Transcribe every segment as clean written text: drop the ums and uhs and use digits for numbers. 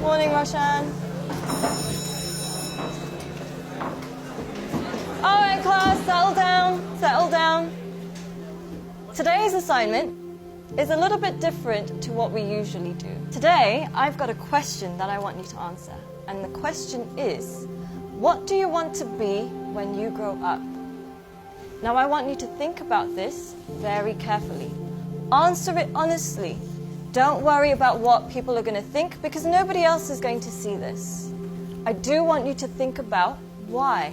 Morning, Roshan. All right, class, settle down, settle down. Today's assignment is a little bit different to what we usually do. Today, I've got a question that I want you to answer. And the question is, what do you want to be when you grow up? Now, I want you to think about this very carefully. Answer it honestly. Don't worry about what people are going to think, because nobody else is going to see this. I do want you to think about why.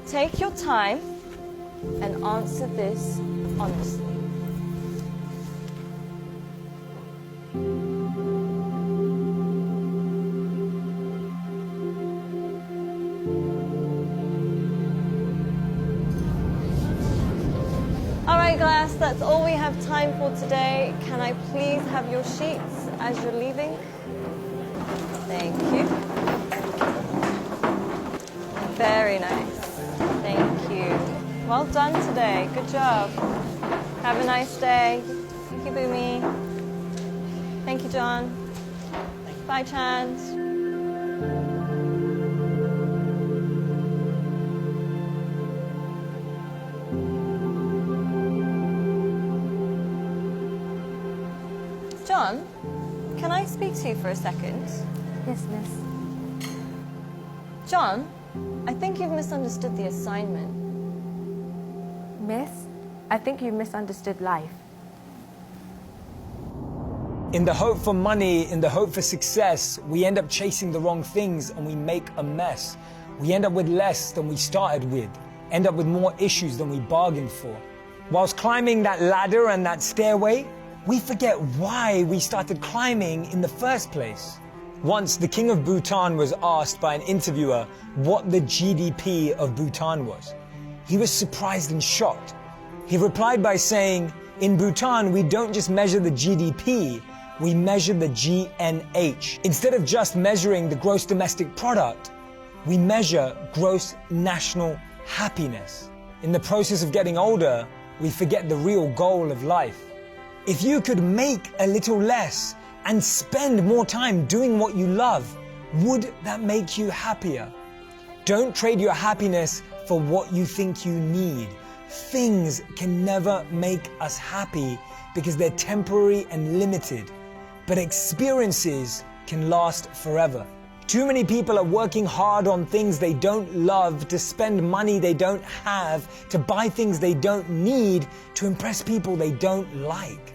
Take your time and answer this honestly. All right, class, that's all we have time for today. Can I please have your sheets as you're leaving? Thank you. Very nice. Thank you. Well done today. Good job. Have a nice day. Thank you, Boomy. Thank you, John. Bye, Chand. John, can I speak to you for a second? Yes, miss. John, I think you've misunderstood the assignment. Miss, I think you misunderstood life. In the hope for money, in the hope for success, we end up chasing the wrong things and we make a mess. We end up with less than we started with, end up with more issues than we bargained for. Whilst climbing that ladder and that stairway, we forget why we started climbing in the first place. Once, the king of Bhutan was asked by an interviewer what the GDP of Bhutan was. He was surprised and shocked. He replied by saying, in Bhutan, we don't just measure the GDP, we measure the GNH. Instead of just measuring the gross domestic product, we measure gross national happiness. In the process of getting older, we forget the real goal of life. If you could make a little less and spend more time doing what you love, would that make you happier? Don't trade your happiness for what you think you need. Things can never make us happy because they're temporary and limited, but experiences can last forever. Too many people are working hard on things they don't love, to spend money they don't have, to buy things they don't need, to impress people they don't like.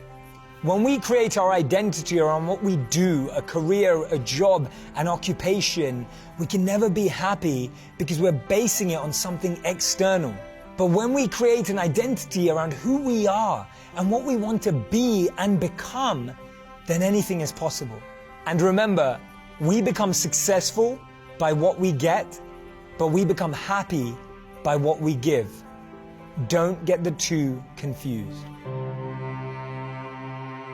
When we create our identity around what we do, a career, a job, an occupation, we can never be happy because we're basing it on something external. But when we create an identity around who we are and what we want to be and become, then anything is possible. And remember, we become successful by what we get, but we become happy by what we give. Don't get the two confused.